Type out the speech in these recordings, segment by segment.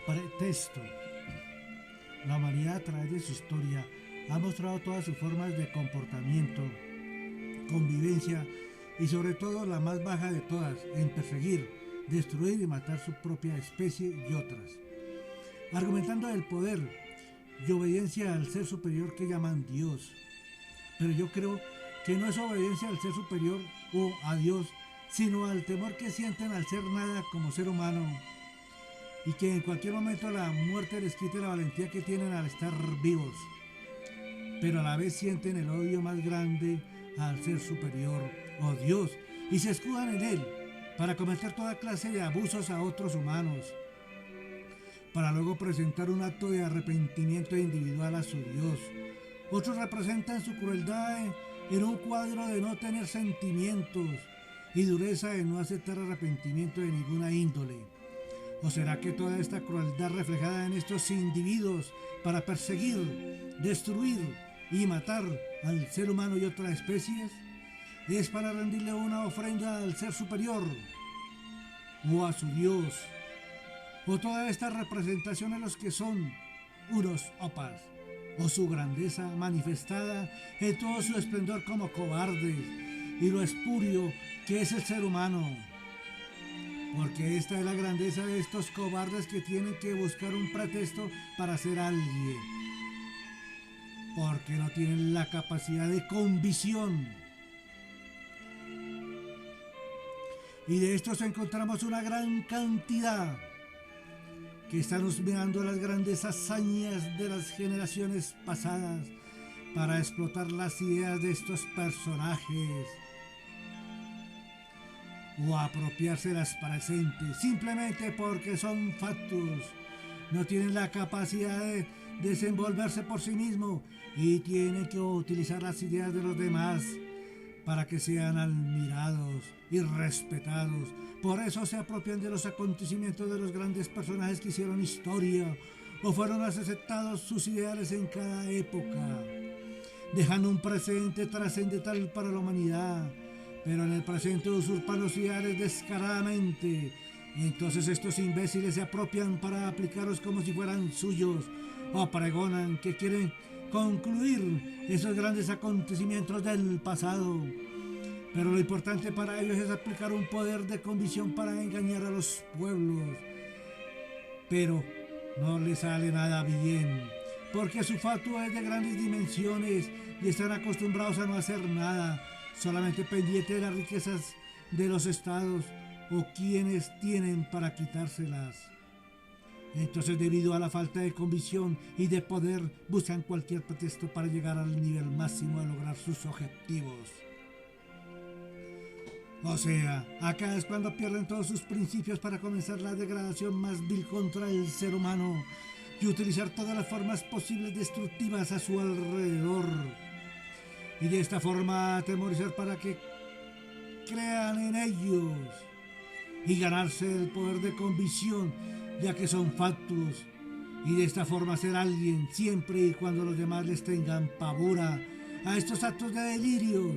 Pretexto. La humanidad a través de su historia ha mostrado todas sus formas de comportamiento, convivencia y sobre todo la más baja de todas, en perseguir, destruir y matar su propia especie y otras, argumentando el poder y obediencia al ser superior que llaman Dios. Pero yo creo que no es obediencia al ser superior o a Dios, sino al temor que sienten al ser nada como ser humano, y que en cualquier momento la muerte les quite la valentía que tienen al estar vivos, pero a la vez sienten el odio más grande al ser superior o Dios y se escudan en él para cometer toda clase de abusos a otros humanos, para luego presentar un acto de arrepentimiento individual a su Dios. Otros representan su crueldad en un cuadro de no tener sentimientos y dureza de no aceptar arrepentimiento de ninguna índole. ¿O será que toda esta crueldad reflejada en estos individuos para perseguir, destruir y matar al ser humano y otras especies es para rendirle una ofrenda al ser superior o a su Dios? ¿O toda esta representación a los que son unos opas o su grandeza manifestada en todo su esplendor como cobardes y lo espurio que es el ser humano? Porque esta es la grandeza de estos cobardes que tienen que buscar un pretexto para ser alguien, porque no tienen la capacidad de convicción. Y de estos encontramos una gran cantidad que están mirando las grandes hazañas de las generaciones pasadas para explotar las ideas de estos personajes o apropiarse las presentes simplemente porque son factos, no tienen la capacidad de desenvolverse por sí mismos y tienen que utilizar las ideas de los demás para que sean admirados y respetados. Por eso se apropian de los acontecimientos de los grandes personajes que hicieron historia o fueron aceptados sus ideales en cada época, dejando un presente trascendental para la humanidad. Pero en el presente usurpan los ideales descaradamente. Entonces estos imbéciles se apropian para aplicarlos como si fueran suyos, o pregonan que quieren concluir esos grandes acontecimientos del pasado. Pero lo importante para ellos es aplicar un poder de convicción para engañar a los pueblos. Pero no les sale nada bien, porque su fatuo es de grandes dimensiones y están acostumbrados a no hacer nada, solamente pendiente de las riquezas de los estados o quienes tienen para quitárselas. Entonces, debido a la falta de convicción y de poder, buscan cualquier pretexto para llegar al nivel máximo de lograr sus objetivos. O sea, acá es cuando pierden todos sus principios para comenzar la degradación más vil contra el ser humano y utilizar todas las formas posibles destructivas a su alrededor. Y de esta forma atemorizar para que crean en ellos y ganarse el poder de convicción, ya que son factos, y de esta forma ser alguien siempre y cuando los demás les tengan pavora a estos actos de delirios,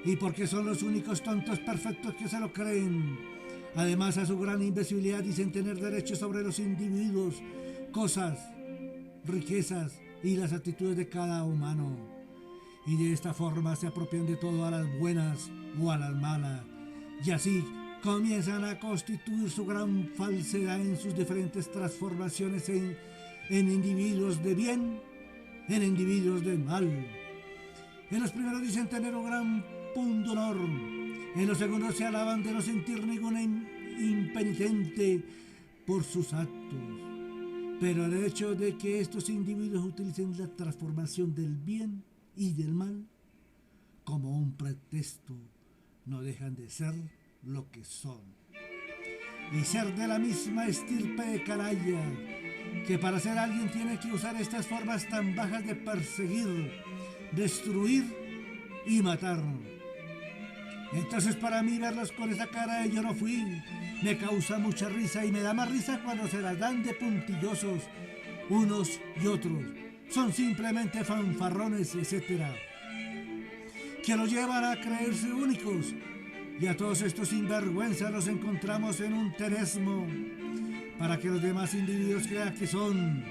y porque son los únicos tontos perfectos que se lo creen. Además, a su gran imbecilidad dicen tener derechos sobre los individuos, cosas, riquezas y las actitudes de cada humano. Y de esta forma se apropian de todo, a las buenas o a las malas, y así comienzan a constituir su gran falsedad en sus diferentes transformaciones en individuos de bien, en individuos de mal. En los primeros dicen tener un gran pundonor, en los segundos se alaban de no sentir ninguna impenitente por sus actos. Pero el hecho de que estos individuos utilicen la transformación del bien y del mal como un pretexto, no dejan de ser lo que son y ser de la misma estirpe de canalla, que para ser alguien tiene que usar estas formas tan bajas de perseguir, destruir y matar. Entonces, para mí, verlos con esa cara de yo no fui me causa mucha risa, y me da más risa cuando se las dan de puntillosos unos y otros. Son simplemente fanfarrones, etc., que los llevan a creerse únicos y a todos estos sinvergüenzas los encontramos en un teresmo para que los demás individuos crean que son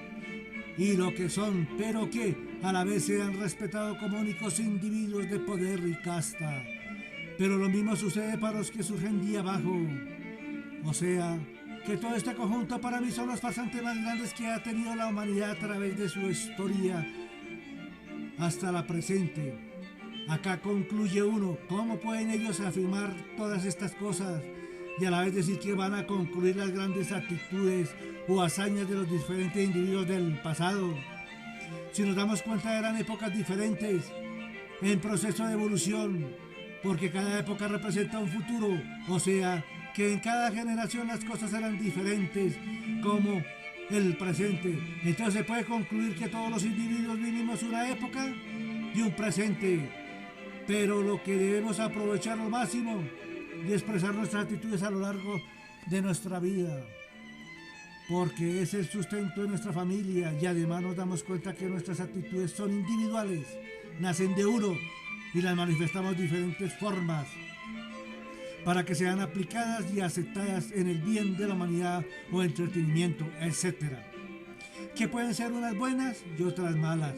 y lo que son, pero que a la vez sean respetados como únicos individuos de poder y casta. Pero lo mismo sucede para los que surgen de abajo. O sea, que todo este conjunto para mí son los farsantes más grandes que ha tenido la humanidad a través de su historia hasta la presente. Acá concluye uno, ¿cómo pueden ellos afirmar todas estas cosas y a la vez decir que van a concluir las grandes actitudes o hazañas de los diferentes individuos del pasado? Si nos damos cuenta, eran épocas diferentes, en proceso de evolución, porque cada época representa un futuro, o sea, que en cada generación las cosas eran diferentes, como el presente. Entonces se puede concluir que todos los individuos vivimos una época y un presente, pero lo que debemos aprovechar al máximo y expresar nuestras actitudes a lo largo de nuestra vida, porque es el sustento de nuestra familia y además nos damos cuenta que nuestras actitudes son individuales, nacen de uno y las manifestamos de diferentes formas para que sean aplicadas y aceptadas en el bien de la humanidad o entretenimiento, etc. Que pueden ser unas buenas y otras malas.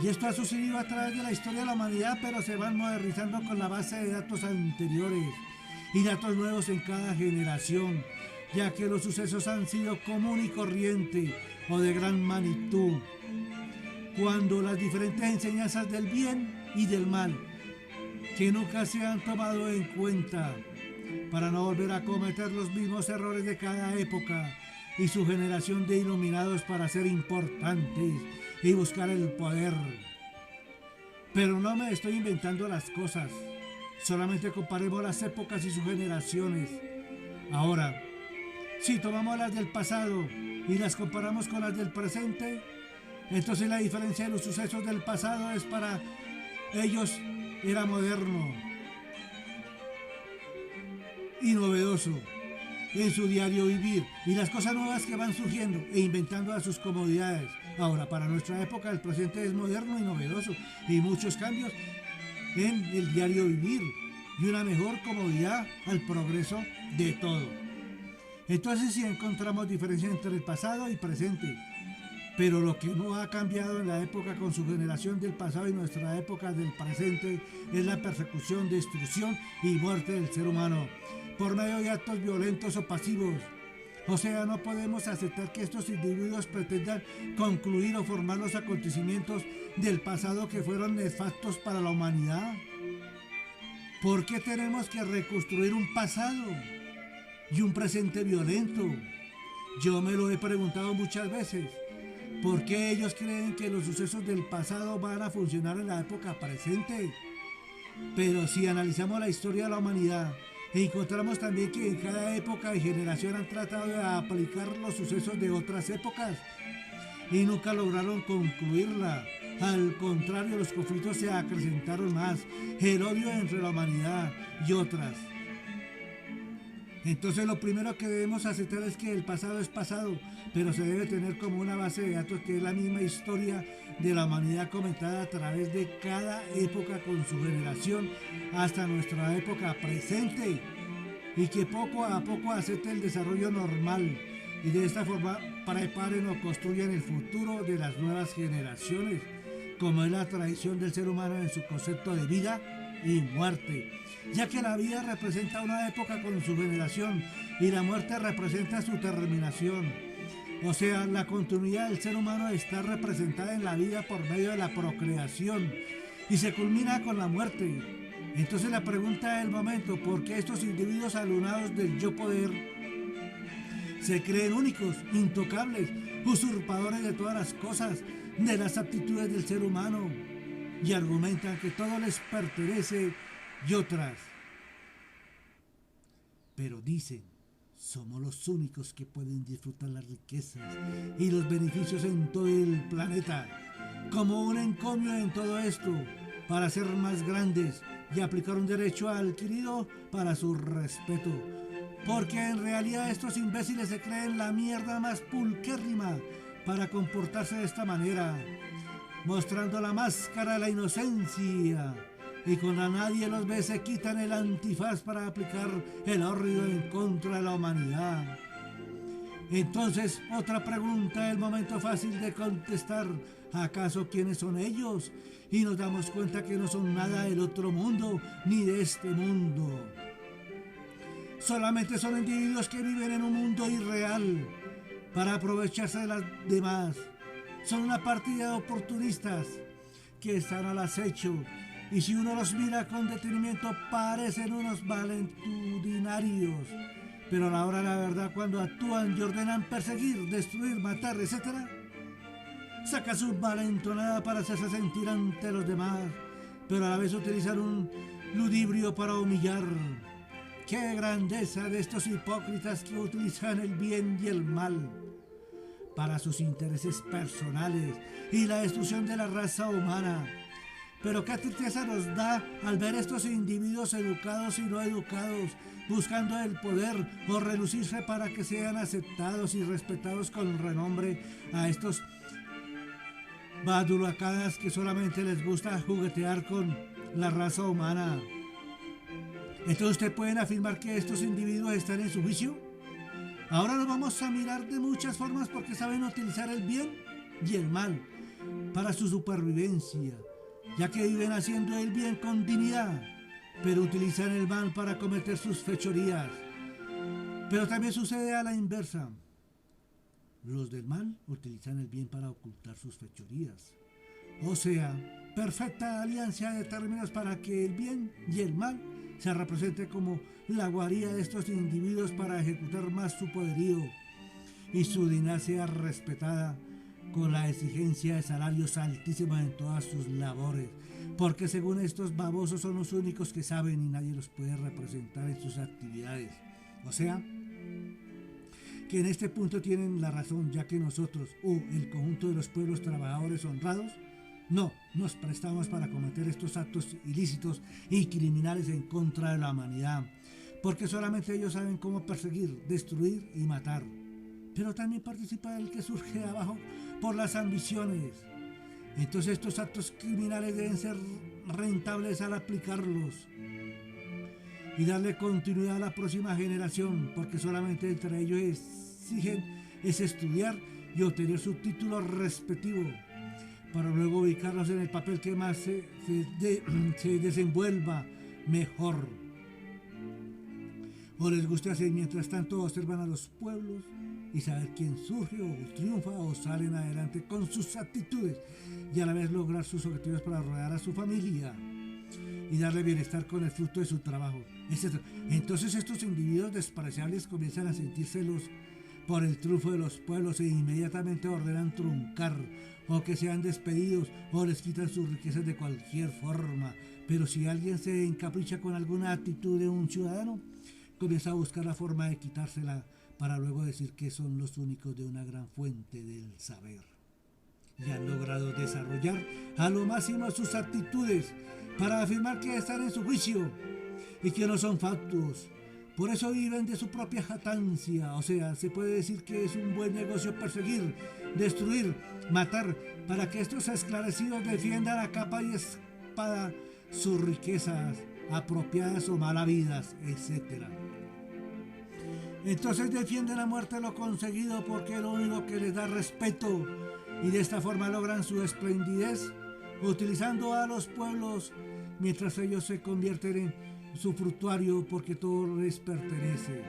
Y esto ha sucedido a través de la historia de la humanidad, pero se van modernizando con la base de datos anteriores y datos nuevos en cada generación, ya que los sucesos han sido común y corriente o de gran magnitud, cuando las diferentes enseñanzas del bien y del mal que nunca se han tomado en cuenta para no volver a cometer los mismos errores de cada época y su generación de iluminados para ser importantes y buscar el poder. Pero no me estoy inventando las cosas, solamente comparemos las épocas y sus generaciones. Ahora, si tomamos las del pasado y las comparamos con las del presente, entonces la diferencia de los sucesos del pasado es para ellos era moderno y novedoso en su diario vivir y las cosas nuevas que van surgiendo e inventando a sus comodidades. Ahora, para nuestra época el presente es moderno y novedoso y muchos cambios en el diario vivir y una mejor comodidad al progreso de todo. Entonces sí encontramos diferencia entre el pasado y presente. Pero lo que no ha cambiado en la época con su generación del pasado y nuestra época del presente es la persecución, destrucción y muerte del ser humano por medio de actos violentos o pasivos. O sea, no podemos aceptar que estos individuos pretendan concluir o formar los acontecimientos del pasado que fueron nefastos para la humanidad. ¿Por qué tenemos que reconstruir un pasado y un presente violento? Yo me lo he preguntado muchas veces. ¿Por qué ellos creen que los sucesos del pasado van a funcionar en la época presente? Pero si analizamos la historia de la humanidad, encontramos también que en cada época y generación han tratado de aplicar los sucesos de otras épocas y nunca lograron concluirla. Al contrario, los conflictos se acrecentaron más, el odio entre la humanidad y otras. Entonces lo primero que debemos aceptar es que el pasado es pasado, pero se debe tener como una base de datos que es la misma historia de la humanidad comentada a través de cada época con su generación hasta nuestra época presente y que poco a poco acepte el desarrollo normal y de esta forma preparen o construyan el futuro de las nuevas generaciones, como es la tradición del ser humano en su concepto de vida y muerte, ya que la vida representa una época con su generación y la muerte representa su terminación. O sea, la continuidad del ser humano está representada en la vida por medio de la procreación y se culmina con la muerte. Entonces la pregunta del momento, ¿por qué estos individuos alunados del yo poder se creen únicos, intocables, usurpadores de todas las cosas, de las aptitudes del ser humano y argumentan que todo les pertenece y otras? Pero dicen, somos los únicos que pueden disfrutar las riquezas y los beneficios en todo el planeta, como un encomio en todo esto, para ser más grandes y aplicar un derecho adquirido para su respeto. Porque en realidad estos imbéciles se creen la mierda más pulquérrima para comportarse de esta manera, mostrando la máscara de la inocencia y cuando nadie los ve se quitan el antifaz para aplicar el hórrido en contra de la humanidad. Entonces, otra pregunta, el momento fácil de contestar: ¿acaso quiénes son ellos? Y nos damos cuenta que no son nada del otro mundo ni de este mundo. Solamente son individuos que viven en un mundo irreal para aprovecharse de las demás. Son una partida de oportunistas que están al acecho, y si uno los mira con detenimiento parecen unos valentudinarios, pero a la hora de la verdad, cuando actúan y ordenan perseguir, destruir, matar, etc., saca su valentonada para hacerse sentir ante los demás, pero a la vez utilizan un ludibrio para humillar. ¡Qué grandeza de estos hipócritas que utilizan el bien y el mal para sus intereses personales y la destrucción de la raza humana! Pero qué tristeza nos da al ver estos individuos educados y no educados, buscando el poder o relucirse para que sean aceptados y respetados con renombre, a estos badulacadas que solamente les gusta juguetear con la raza humana. Entonces, ¿ustedes pueden afirmar que estos individuos están en su juicio? Ahora los vamos a mirar de muchas formas, porque saben utilizar el bien y el mal para su supervivencia, ya que viven haciendo el bien con dignidad, pero utilizan el mal para cometer sus fechorías. Pero también sucede a la inversa. Los del mal utilizan el bien para ocultar sus fechorías. O sea, perfecta alianza de términos para que el bien y el mal se represente como la guarida de estos individuos para ejecutar más su poderío y su dignidad sea respetada, con la exigencia de salarios altísimos en todas sus labores, porque según estos babosos son los únicos que saben y nadie los puede representar en sus actividades. O sea, que en este punto tienen la razón, ya que nosotros, el conjunto de los pueblos trabajadores honrados, no nos prestamos para cometer estos actos ilícitos y criminales en contra de la humanidad, porque solamente ellos saben cómo perseguir, destruir y matar. Pero también participa el que surge de abajo por las ambiciones. Entonces estos actos criminales deben ser rentables al aplicarlos y darle continuidad a la próxima generación, porque solamente entre ellos exigen estudiar y obtener su título respectivo, para luego ubicarlos en el papel que más se desenvuelva mejor. O les gusta hacer, mientras tanto observan a los pueblos y saber quién surge o triunfa o salen adelante con sus actitudes, y a la vez lograr sus objetivos para rodear a su familia y darle bienestar con el fruto de su trabajo, etc. Entonces estos individuos despreciables comienzan a sentir celos por el triunfo de los pueblos e inmediatamente ordenan truncar o que sean despedidos o les quitan sus riquezas de cualquier forma. Pero si alguien se encapricha con alguna actitud de un ciudadano, comienza a buscar la forma de quitársela para luego decir que son los únicos de una gran fuente del saber. Y han logrado desarrollar a lo máximo sus actitudes para afirmar que están en su juicio y que no son fatuos. Por eso viven de su propia jactancia. O sea, se puede decir que es un buen negocio perseguir, destruir, matar, para que estos esclarecidos defiendan a capa y espada sus riquezas, apropiadas o mal habidas, etc. Entonces defienden a muerte lo conseguido, porque es lo único que les da respeto, y de esta forma logran su esplendidez, utilizando a los pueblos mientras ellos se convierten en su fructuario, porque todo les pertenece.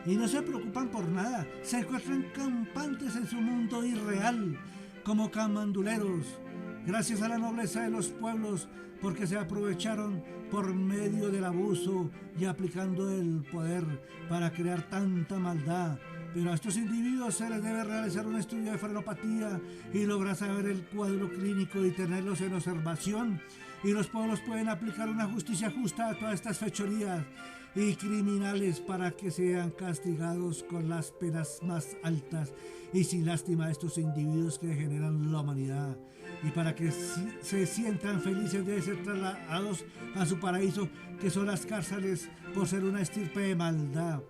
Y no se preocupan por nada, se encuentran campantes en su mundo irreal, como camanduleros, gracias a la nobleza de los pueblos, porque se aprovecharon por medio del abuso y aplicando el poder para crear tanta maldad. Pero a estos individuos se les debe realizar un estudio de frenopatía y lograr saber el cuadro clínico y tenerlos en observación, y los pueblos pueden aplicar una justicia justa a todas estas fechorías y criminales para que sean castigados con las penas más altas y sin lástima a estos individuos que degeneran la humanidad, y para que se sientan felices de ser trasladados a su paraíso, que son las cárceles, por ser una estirpe de maldad,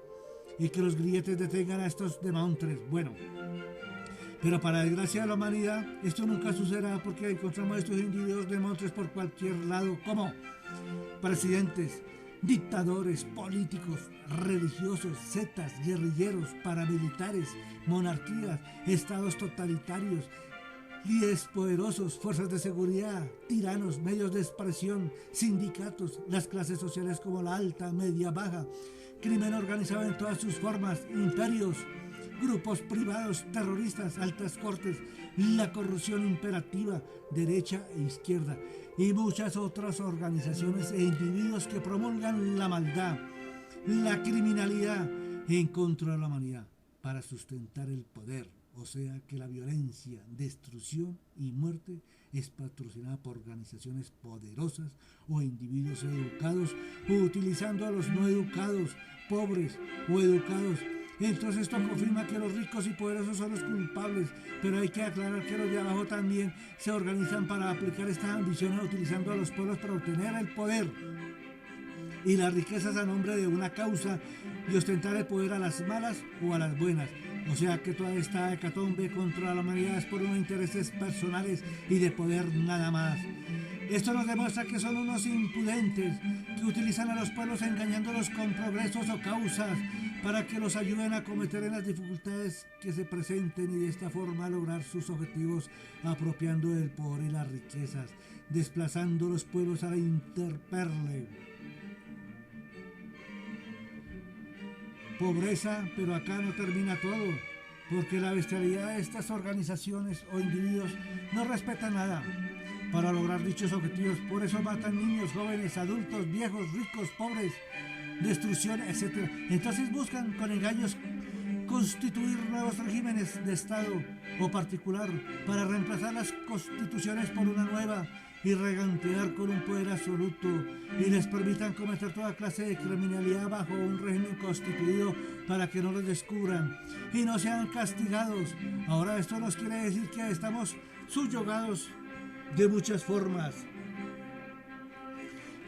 y que los grilletes detengan a estos demontres. Bueno, Pero para desgracia de la humanidad, esto nunca sucederá porque encontramos estos individuos de monstruos por cualquier lado, como presidentes, dictadores, políticos, religiosos, setas, guerrilleros, paramilitares, monarquías, estados totalitarios, líderes poderosos, fuerzas de seguridad, tiranos, medios de expresión, sindicatos, las clases sociales como la alta, media, baja, crimen organizado en todas sus formas, imperios, grupos privados, terroristas, altas cortes, la corrupción imperativa, derecha e izquierda, y muchas otras organizaciones e individuos que promulgan la maldad, la criminalidad en contra de la humanidad para sustentar el poder. O sea que la violencia, destrucción y muerte es patrocinada por organizaciones poderosas o individuos educados utilizando a los no educados, pobres o educados. Entonces esto confirma que los ricos y poderosos son los culpables, pero hay que aclarar que los de abajo también se organizan para aplicar estas ambiciones utilizando a los pueblos para obtener el poder y las riquezas a nombre de una causa y ostentar el poder a las malas o a las buenas. O sea que toda esta hecatombe contra la humanidad es por unos intereses personales y de poder nada más. Esto nos demuestra que son unos impudentes que utilizan a los pueblos engañándolos con progresos o causas para que los ayuden a cometer en las dificultades que se presenten y de esta forma lograr sus objetivos apropiando del poder y las riquezas, desplazando los pueblos a la interperle. Pobreza, pero acá no termina todo, porque la bestialidad de estas organizaciones o individuos no respeta nada para lograr dichos objetivos. Por eso matan niños, jóvenes, adultos, viejos, ricos, pobres, destrucción, etc. Entonces buscan con engaños constituir nuevos regímenes de Estado o particular para reemplazar las constituciones por una nueva y regantear con un poder absoluto y les permitan cometer toda clase de criminalidad bajo un régimen constituido para que no los descubran y no sean castigados. Ahora esto nos quiere decir que estamos subyugados de muchas formas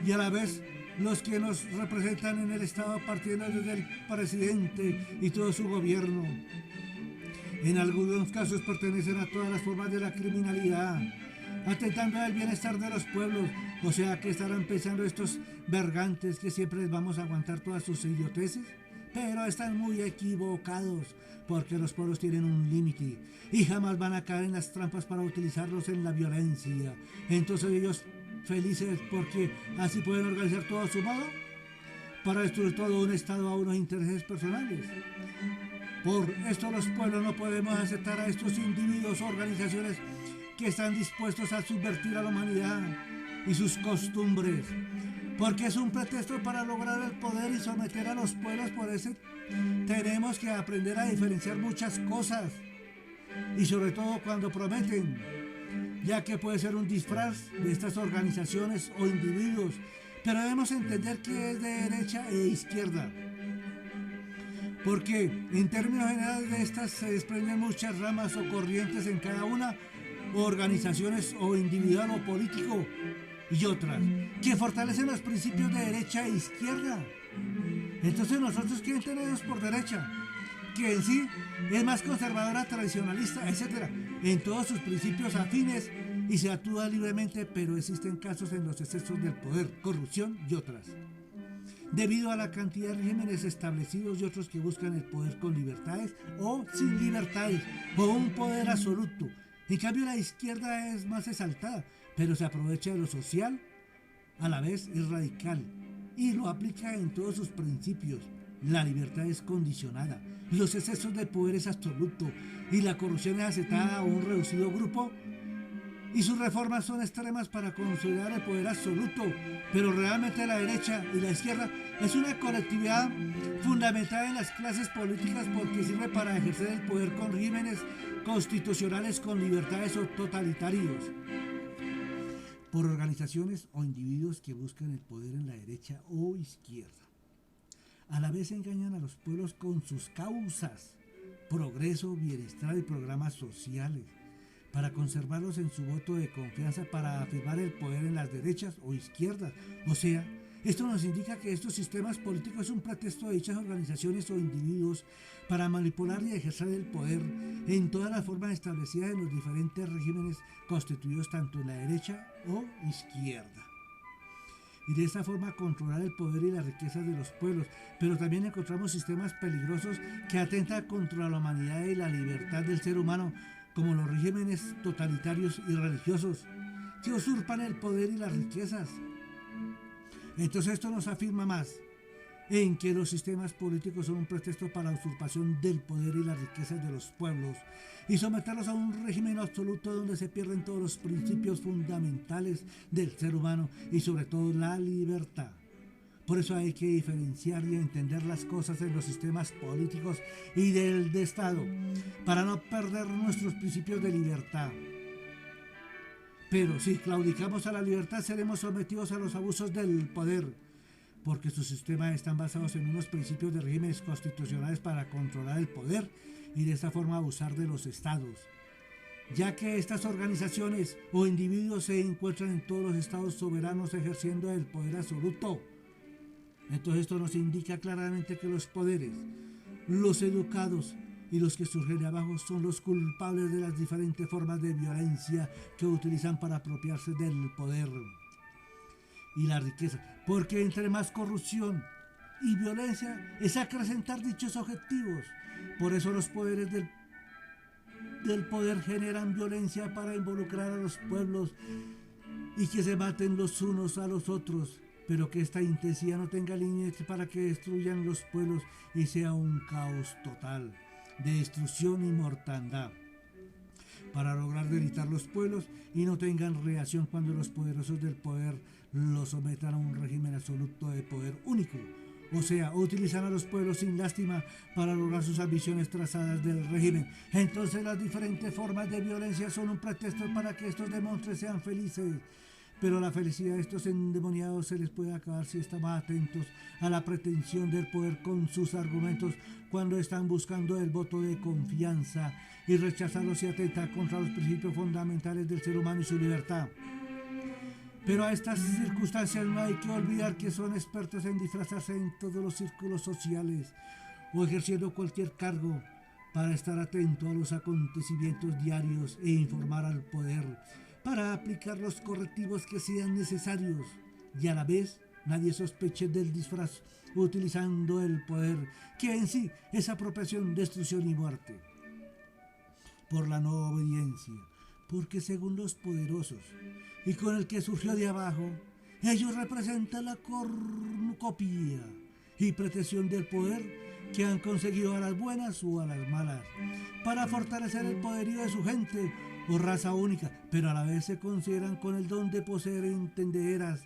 y a la vez los que nos representan en el Estado partiendo desde el presidente y todo su gobierno. En algunos casos pertenecen a todas las formas de la criminalidad, atentando al bienestar de los pueblos. O sea que estarán pensando estos vergantes que siempre les vamos a aguantar todas sus idioteces, pero están muy equivocados porque los pueblos tienen un límite y jamás van a caer en las trampas para utilizarlos en la violencia. Entonces ellos felices porque así pueden organizar todo a su modo para destruir todo un estado a unos intereses personales. Por esto los pueblos no podemos aceptar a estos individuos o organizaciones que están dispuestos a subvertir a la humanidad y sus costumbres, porque es un pretexto para lograr el poder y someter a los pueblos. Por eso tenemos que aprender a diferenciar muchas cosas y sobre todo cuando prometen, ya que puede ser un disfraz de estas organizaciones o individuos, pero debemos entender que es de derecha e izquierda, porque en términos generales de estas se desprenden muchas ramas o corrientes en cada una, o organizaciones o individual o político, y otras que fortalecen los principios de derecha e izquierda. Entonces nosotros, ¿qué entendemos por derecha? Que en sí es más conservadora, tradicionalista, etc. en todos sus principios afines y se actúa libremente, pero existen casos en los excesos del poder, corrupción y otras, debido a la cantidad de regímenes establecidos y otros que buscan el poder con libertades o sin libertades o un poder absoluto. En cambio la izquierda es más exaltada, pero se aprovecha de lo social, a la vez es radical y lo aplica en todos sus principios. La libertad es condicionada, los excesos de poder es absoluto y la corrupción es aceptada a un reducido grupo y sus reformas son extremas para consolidar el poder absoluto. Pero realmente la derecha y la izquierda es una colectividad fundamentada en las clases políticas porque sirve para ejercer el poder con regímenes constitucionales con libertades o totalitarios, por organizaciones o individuos que buscan el poder en la derecha o izquierda. A la vez engañan a los pueblos con sus causas, progreso, bienestar y programas sociales, para conservarlos en su voto de confianza para afirmar el poder en las derechas o izquierdas. O sea, Esto nos indica que estos sistemas políticos son un pretexto de dichas organizaciones o individuos para manipular y ejercer el poder en todas las formas establecidas en los diferentes regímenes constituidos tanto en la derecha o izquierda. Y de esta forma controlar el poder y las riquezas de los pueblos, pero también encontramos sistemas peligrosos que atentan contra la humanidad y la libertad del ser humano, como los regímenes totalitarios y religiosos, que usurpan el poder y las riquezas. Entonces esto nos afirma más en que los sistemas políticos son un pretexto para la usurpación del poder y las riquezas de los pueblos y someterlos a un régimen absoluto donde se pierden todos los principios fundamentales del ser humano y sobre todo la libertad. Por eso hay que diferenciar y entender las cosas en los sistemas políticos y del de Estado para no perder nuestros principios de libertad. Pero si claudicamos a la libertad seremos sometidos a los abusos del poder, porque sus sistemas están basados en unos principios de regímenes constitucionales para controlar el poder y de esta forma abusar de los estados, ya que estas organizaciones o individuos se encuentran en todos los estados soberanos ejerciendo el poder absoluto. Entonces esto nos indica claramente que los poderes, los educados y los que surgen de abajo son los culpables de las diferentes formas de violencia que utilizan para apropiarse del poder y la riqueza, porque entre más corrupción y violencia es acrecentar dichos objetivos. Por eso los poderes del poder generan violencia para involucrar a los pueblos y que se maten los unos a los otros, pero que esta intensidad no tenga límites para que destruyan los pueblos y sea un caos total de destrucción y mortandad, para lograr debilitar los pueblos y no tengan reacción cuando los poderosos del poder los sometan a un régimen absoluto de poder único, o sea, utilizan a los pueblos sin lástima para lograr sus ambiciones trazadas del régimen. Entonces las diferentes formas de violencia son un pretexto para que estos demonios sean felices. Pero la felicidad de estos endemoniados se les puede acabar si estamos atentos a la pretensión del poder con sus argumentos cuando están buscando el voto de confianza y rechazarlos y atentar contra los principios fundamentales del ser humano y su libertad. Pero a estas circunstancias no hay que olvidar que son expertos en disfrazarse en todos los círculos sociales o ejerciendo cualquier cargo para estar atento a los acontecimientos diarios e informar al poder, para aplicar los correctivos que sean necesarios y a la vez nadie sospeche del disfraz utilizando el poder, que en sí es apropiación, destrucción y muerte. Por la no obediencia, porque según los poderosos y con el que surgió de abajo, ellos representan la cornucopia y pretensión del poder que han conseguido a las buenas o a las malas, para fortalecer el poderío de su gente o raza única, pero a la vez se consideran con el don de poseer entendederas,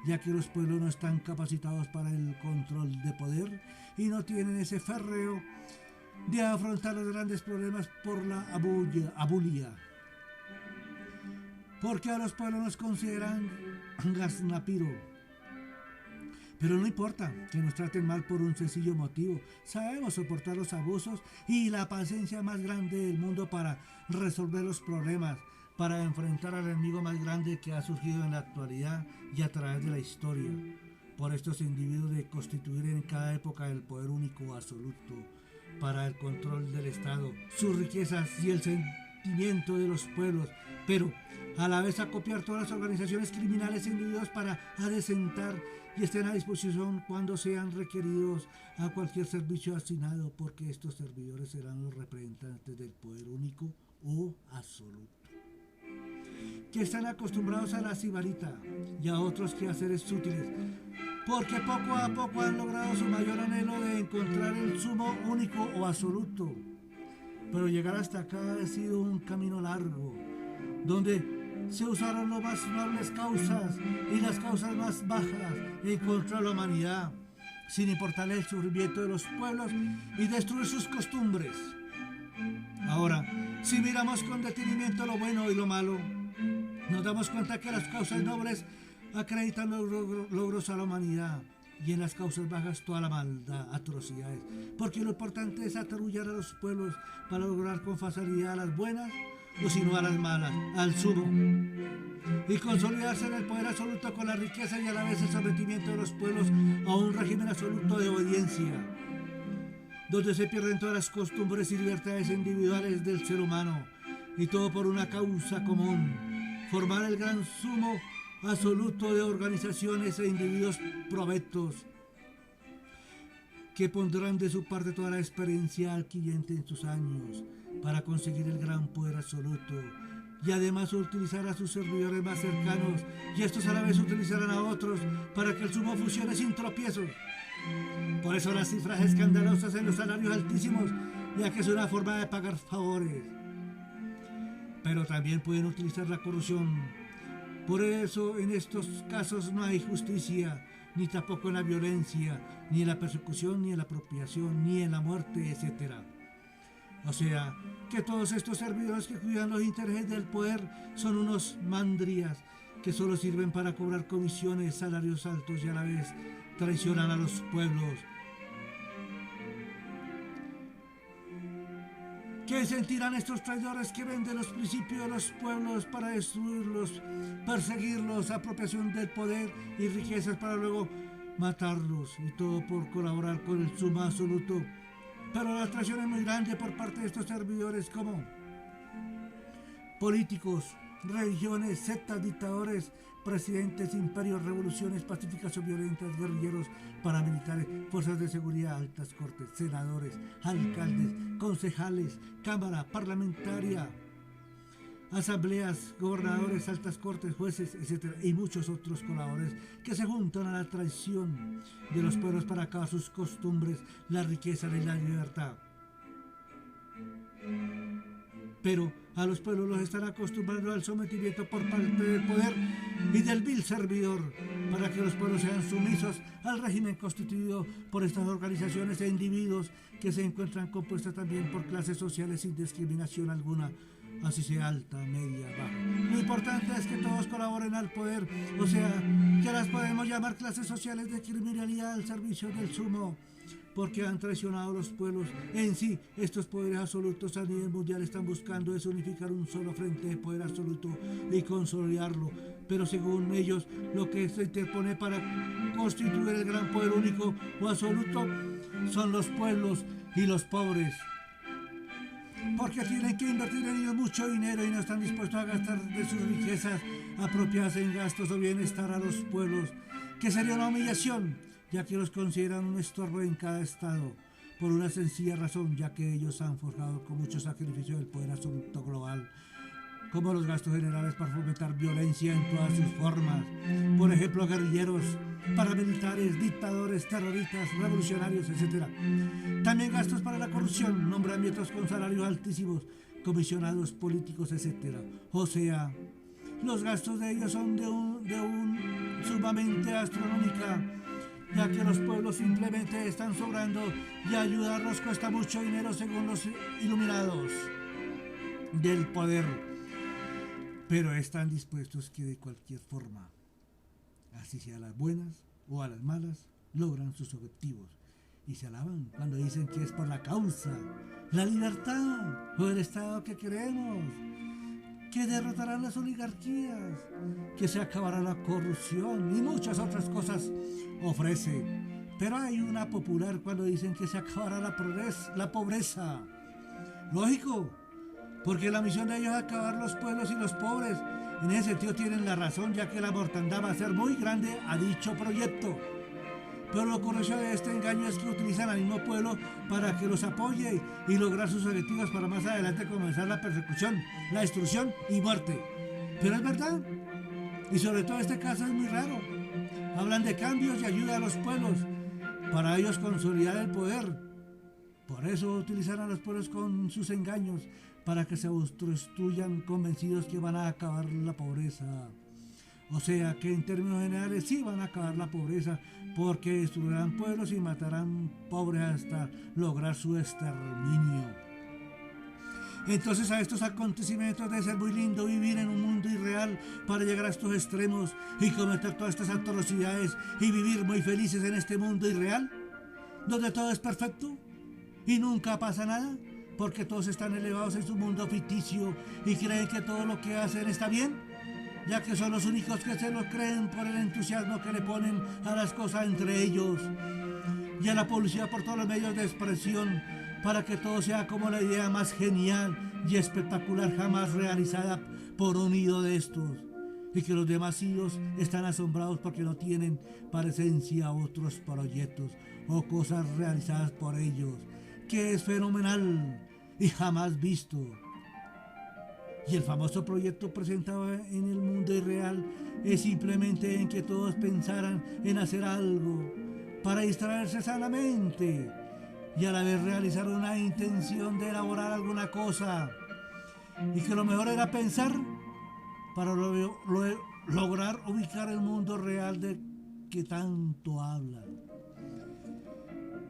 ya que los pueblos no están capacitados para el control de poder y no tienen ese férreo de afrontar los grandes problemas por la abulia. Porque a los pueblos nos consideran gaznapiro. Pero no importa que nos traten mal por un sencillo motivo. Sabemos soportar los abusos y la paciencia más grande del mundo para resolver los problemas, para enfrentar al enemigo más grande que ha surgido en la actualidad y a través de la historia. Por estos individuos de constituir en cada época el poder único absoluto para el control del Estado, sus riquezas y el sentimiento de los pueblos, pero a la vez acopiar todas las organizaciones criminales e individuos para adecentar y estén a disposición cuando sean requeridos a cualquier servicio asignado, porque estos servidores serán los representantes del poder único o absoluto, que están acostumbrados a la sibarita y a otros quehaceres útiles, porque poco a poco han logrado su mayor anhelo de encontrar el sumo único o absoluto. Pero llegar hasta acá ha sido un camino largo, donde se usaron las más nobles causas y las causas más bajas en contra de la humanidad, sin importar el sufrimiento de los pueblos y destruir sus costumbres. Ahora, si miramos con detenimiento lo bueno y lo malo, nos damos cuenta que las causas nobles acreditan los logros a la humanidad y en las causas bajas toda la maldad, atrocidades, porque lo importante es aterrullar a los pueblos para lograr con facilidad las buenas o sino a las malas, al sumo, y consolidarse en el poder absoluto con la riqueza y a la vez el sometimiento de los pueblos a un régimen absoluto de obediencia, donde se pierden todas las costumbres y libertades individuales del ser humano, y todo por una causa común: formar el gran sumo absoluto de organizaciones e individuos provectos, que pondrán de su parte toda la experiencia adquirente en sus años para conseguir el gran poder absoluto, y además utilizar a sus servidores más cercanos, y estos a la vez utilizarán a otros para que el sumo funcione sin tropiezos. Por eso las cifras escandalosas en los salarios altísimos, ya que es una forma de pagar favores. Pero también pueden utilizar la corrupción. Por eso en estos casos no hay justicia, ni tampoco en la violencia, ni en la persecución, ni en la apropiación, ni en la muerte, etc. O sea, que todos estos servidores que cuidan los intereses del poder son unos mandrias que solo sirven para cobrar comisiones, salarios altos, y a la vez traicionan a los pueblos. ¿Qué sentirán estos traidores que venden los principios de los pueblos para destruirlos, perseguirlos, apropiación del poder y riquezas para luego matarlos, y todo por colaborar con el sumo absoluto? Pero la traición es muy grande por parte de estos servidores, como políticos, religiones, sectas, dictadores, presidentes, imperios, revoluciones pacíficas o violentas, guerrilleros, paramilitares, fuerzas de seguridad, altas cortes, senadores, alcaldes, concejales, cámara parlamentaria, asambleas, gobernadores, altas cortes, jueces, etc. Y muchos otros colaboradores que se juntan a la traición de los pueblos para acabar sus costumbres, la riqueza y la libertad. Pero a los pueblos los están acostumbrando al sometimiento por parte del poder y del vil servidor, para que los pueblos sean sumisos al régimen constituido por estas organizaciones e individuos que se encuentran compuestas también por clases sociales sin discriminación alguna, así sea alta, media, baja. Lo importante es que todos colaboren al poder, o sea, que las podemos llamar clases sociales de criminalidad al servicio del sumo, porque han traicionado a los pueblos. En sí, estos poderes absolutos a nivel mundial están buscando desunificar un solo frente de poder absoluto y consolidarlo, pero según ellos, lo que se interpone para constituir el gran poder único o absoluto son los pueblos y los pobres, porque tienen que invertir en ellos mucho dinero y no están dispuestos a gastar de sus riquezas apropiadas en gastos o bienestar a los pueblos, que sería una humillación, ya que los consideran un estorbo en cada estado, por una sencilla razón, ya que ellos han forjado con mucho sacrificio el poder absoluto global, como los gastos generales para fomentar violencia en todas sus formas, por ejemplo, guerrilleros, paramilitares, dictadores, terroristas, revolucionarios, etc. También gastos para la corrupción, nombramientos con salarios altísimos, comisionados políticos, etc. O sea, los gastos de ellos son de un sumamente astronómica, ya que los pueblos simplemente están sobrando y ayudarlos cuesta mucho dinero según los iluminados del poder. Pero están dispuestos que de cualquier forma, así sea a las buenas o a las malas, logran sus objetivos. Y se alaban cuando dicen que es por la causa, la libertad o el Estado que queremos, que derrotarán las oligarquías, que se acabará la corrupción y muchas otras cosas ofrece. Pero hay una popular cuando dicen que se acabará la pobreza. Lógico, porque la misión de ellos es acabar los pueblos y los pobres. En ese sentido tienen la razón, ya que la mortandad va a ser muy grande a dicho proyecto. Pero lo curioso de este engaño es que utilizan al mismo pueblo para que los apoye y lograr sus objetivos para más adelante comenzar la persecución, la destrucción y muerte. Pero es verdad. Y sobre todo este caso es muy raro. Hablan de cambios y ayuda a los pueblos para ellos consolidar el poder. Por eso utilizan a los pueblos con sus engaños para que se autodestruyan convencidos que van a acabar la pobreza. O sea que en términos generales sí van a acabar la pobreza, porque destruirán pueblos y matarán pobres hasta lograr su exterminio. Entonces a estos acontecimientos debe ser muy lindo vivir en un mundo irreal para llegar a estos extremos y cometer todas estas atrocidades y vivir muy felices en este mundo irreal, donde todo es perfecto y nunca pasa nada, porque todos están elevados en su mundo ficticio y creen que todo lo que hacen está bien, ya que son los únicos que se lo creen por el entusiasmo que le ponen a las cosas entre ellos y a la publicidad por todos los medios de expresión, para que todo sea como la idea más genial y espectacular jamás realizada por un ídolo de estos, y que los demás ídolos están asombrados porque no tienen para esencia otros proyectos o cosas realizadas por ellos, que es fenomenal y jamás visto. Y el famoso proyecto presentado en el mundo irreal es simplemente en que todos pensaran en hacer algo para distraerse sanamente y a la vez realizar una intención de elaborar alguna cosa, y que lo mejor era pensar para lograr ubicar el mundo real de que tanto hablan.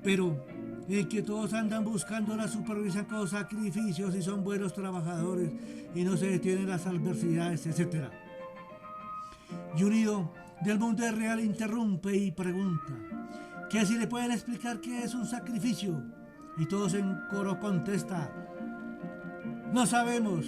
Pero en que todos andan buscando la supervivencia con sacrificios y son buenos trabajadores y no se detienen las adversidades, etc. Y unido del mundo real interrumpe y pregunta que si le pueden explicar qué es un sacrificio, y todos en coro contesta: no sabemos,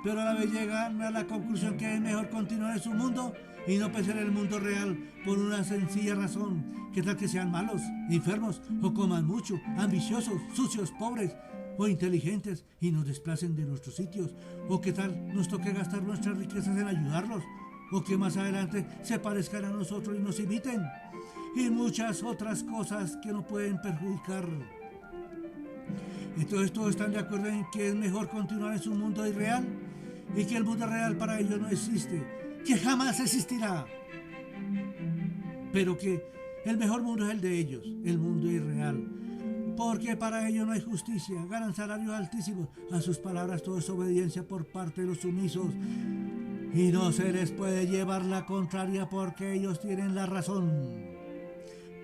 pero a la vez llegan a la conclusión que es mejor continuar en su mundo y no pensar en el mundo real por una sencilla razón: que tal que sean malos, enfermos o coman mucho, ambiciosos, sucios, pobres o inteligentes y nos desplacen de nuestros sitios, o que tal nos toque gastar nuestras riquezas en ayudarlos, o que más adelante se parezcan a nosotros y nos imiten, y muchas otras cosas que nos pueden perjudicar. Entonces todos están de acuerdo en que es mejor continuar en su mundo irreal y que el mundo real para ellos no existe, que jamás existirá, pero que el mejor mundo es el de ellos, el mundo irreal, porque para ellos no hay justicia, ganan salarios altísimos, a sus palabras todo es obediencia por parte de los sumisos y no se les puede llevar la contraria porque ellos tienen la razón.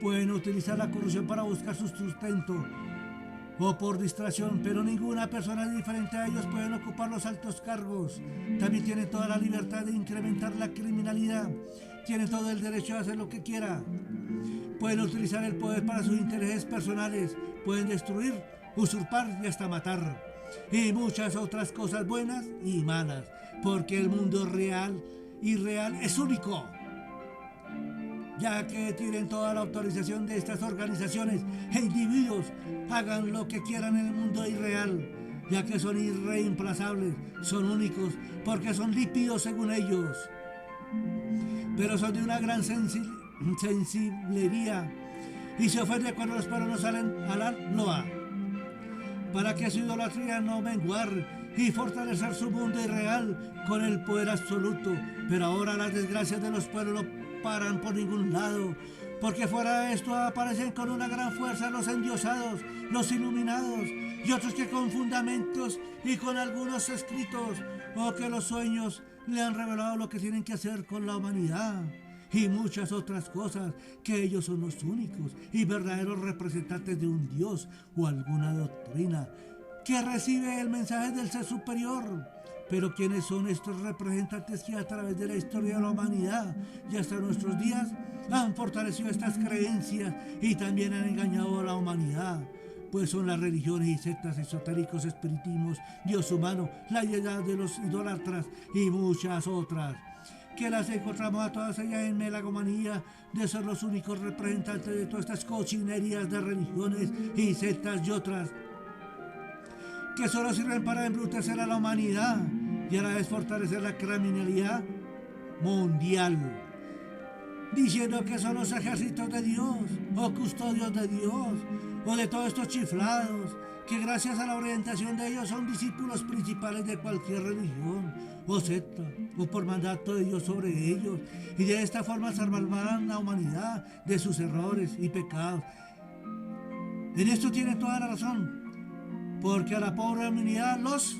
Pueden utilizar la corrupción para buscar su sustento o por distracción, pero ninguna persona diferente a ellos puede ocupar los altos cargos. También tienen toda la libertad de incrementar la criminalidad, tienen todo el derecho a hacer lo que quiera. Pueden utilizar el poder para sus intereses personales, pueden destruir, usurpar y hasta matar, y muchas otras cosas buenas y malas, porque el mundo real y real es único, ya que tienen toda la autorización de estas organizaciones e individuos, hagan lo que quieran en el mundo irreal, ya que son irreemplazables, son únicos, porque son lípidos según ellos, pero son de una gran sensiblería y se ofende cuando los pueblos no salen a la loa, para que su idolatría no menguar y fortalecer su mundo irreal con el poder absoluto. Pero ahora las desgracias de los pueblos no paran por ningún lado, porque fuera de esto aparecen con una gran fuerza los endiosados, los iluminados y otros que con fundamentos y con algunos escritos o que los sueños le han revelado lo que tienen que hacer con la humanidad y muchas otras cosas, que ellos son los únicos y verdaderos representantes de un Dios o alguna doctrina que recibe el mensaje del ser superior. Pero ¿quiénes son estos representantes que a través de la historia de la humanidad y hasta nuestros días han fortalecido estas creencias y también han engañado a la humanidad? Pues son las religiones y sectas esotéricos, espiritismos, Dios humano, la deidad de los idólatras y muchas otras, que las encontramos a todas ellas en melagomanía de ser los únicos representantes de todas estas cochinerías de religiones y sectas y otras, que solo sirven para embrutecer a la humanidad y a la vez fortalecer la criminalidad mundial, diciendo que son los ejércitos de Dios o custodios de Dios o de todos estos chiflados, que gracias a la orientación de ellos son discípulos principales de cualquier religión o secta o por mandato de Dios sobre ellos, y de esta forma salvarán la humanidad de sus errores y pecados. En esto tiene toda la razón, porque a la pobre humanidad los